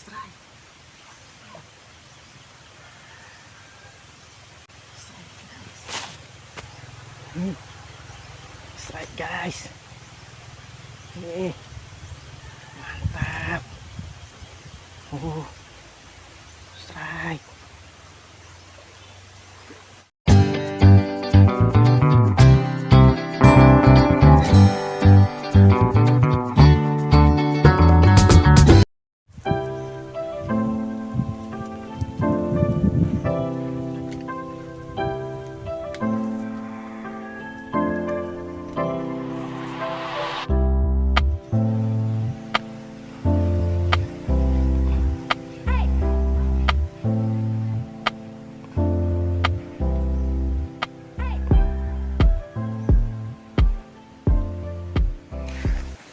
strike. Strike guys. Nih, mantap. Strike.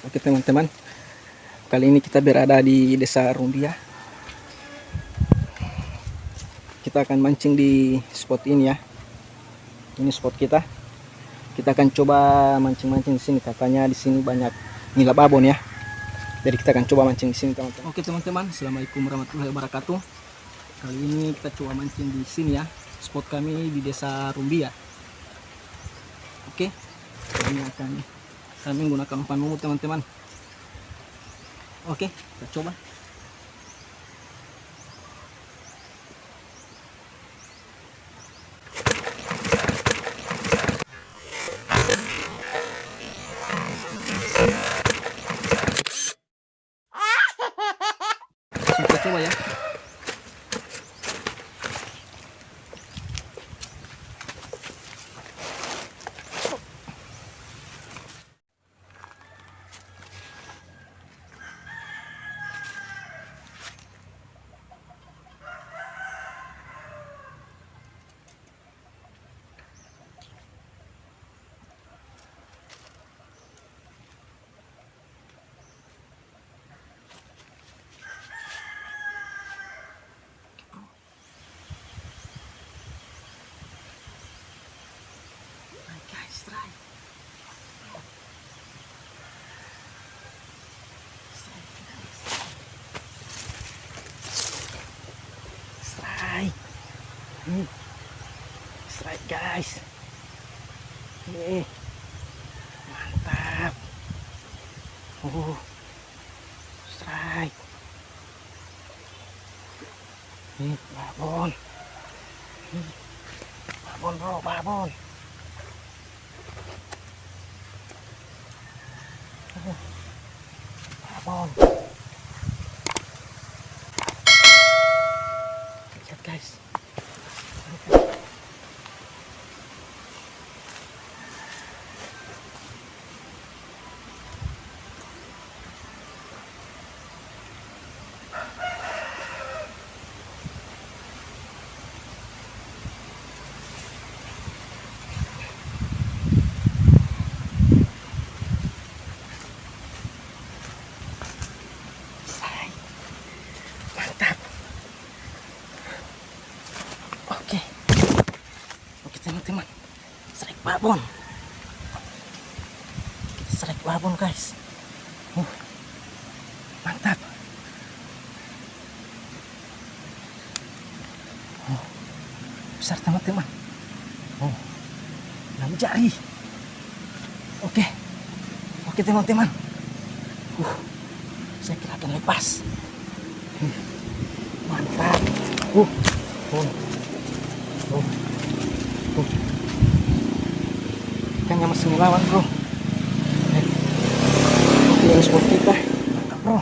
Oke teman-teman, kali ini kita berada di Desa Rumbia. Kita akan mancing di spot ini ya. Ini spot kita. Kita akan coba mancing-mancing di sini. Katanya di sini banyak nila babon ya. Jadi kita akan coba mancing di sini teman-teman. Oke teman-teman, assalamualaikum warahmatullahi wabarakatuh. Kali ini kita coba mancing di sini ya. Spot kami di Desa Rumbia. Oke, ini akan kami menggunakan umpan lumut teman-teman. Oke, kita coba. Langsung kita coba ya. Strike. Strike. Strike guys. Nih, mantap. Strike. Nih, babon. Babon bro, babon. Babon. Lihat guys. Mantap. Oke teman-teman, strike babon. Kita strike babon guys. Mantap. Besar teman-teman. 6 jari. Oke teman-teman. Saya kira akan lepas. Mantap. Ikannya masih melawan bro. Oke, ini spot kita. Mantap bro.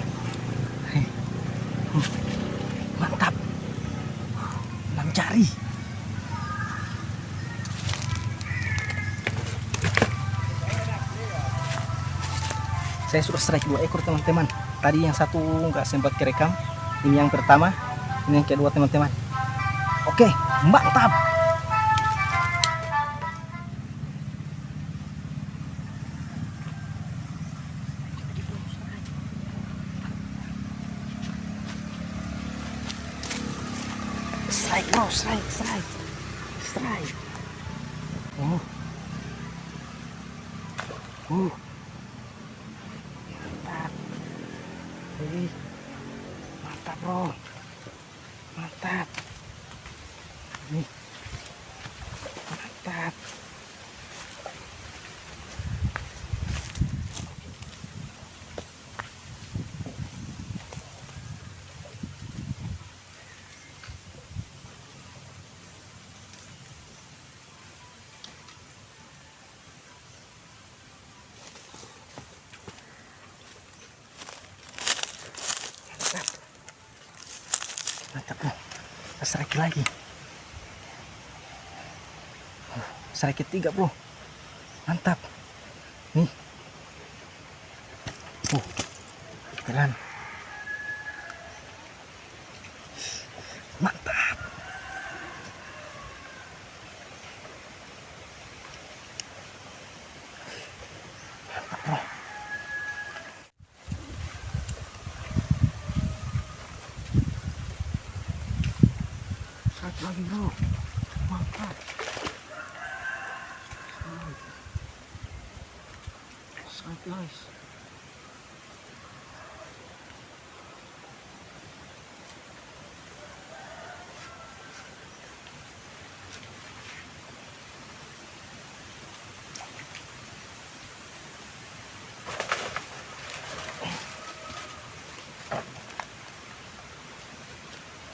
Mantap. 6 jari. Saya sudah strike 2 ekor teman-teman. Tadi yang satu nggak sempat kerekam. Ini yang pertama, ini yang kedua teman-teman. Oke, mantap. Strike bro, strike. Mantap. Mantap bro, mantap. Nih, mantap. Mantap bro, strike lagi. Strike ketiga bro, mantap. Nih, jalan. Mantap. Mantap bro. Strike lagi bro, mantap. Strike guys.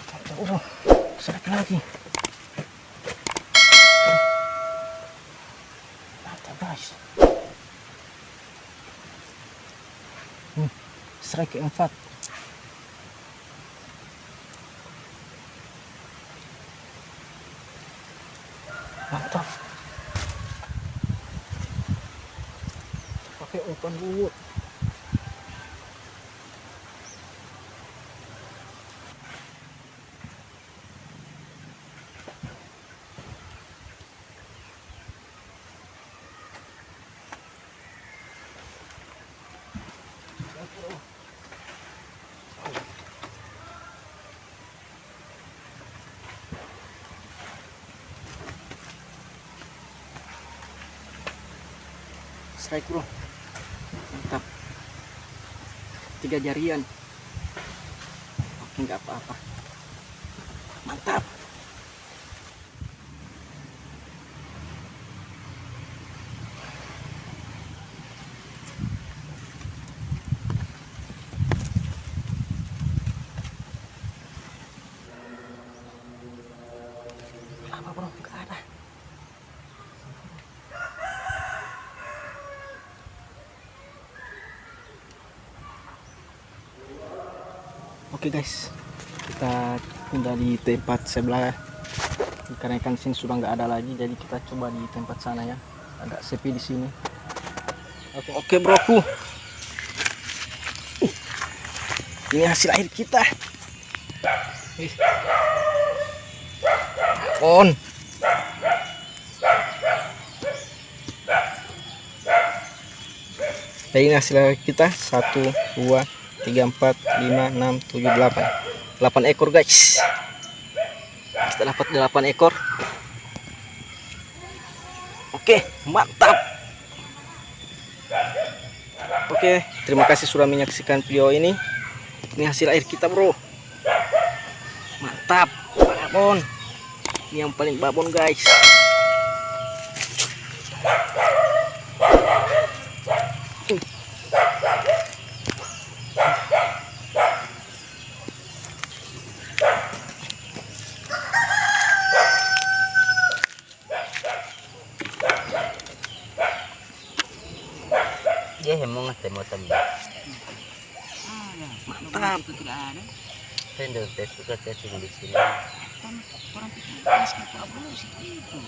Mantap, strike lagi. Mantap guys. Strike keempat. Mantap. Pakai umpan bulut. Strike bro, mantap. 3 jarian. Oke, nggak apa-apa. Mantap. Apa bro, nggak ada. Oke guys, kita pindah di tempat sebelah karena ikan sini sudah nggak ada lagi, jadi kita coba di tempat sana ya, agak sepi di sini. Oke broku, ini hasil akhir kita. On. Jadi ini hasil akhir kita 1, 2, 3, 4, 5, 6, 7, 8 ekor guys. Kita dapat 8 ekor. Oke, mantap. Oke, terima kasih sudah menyaksikan video ini. Ini hasil air kita bro, mantap. Babon, ini yang paling babon guys. Dia hemong temo tambah. Mantap. Saya tes suka cacing di sini. Orang pikir keras kata bro sih itu.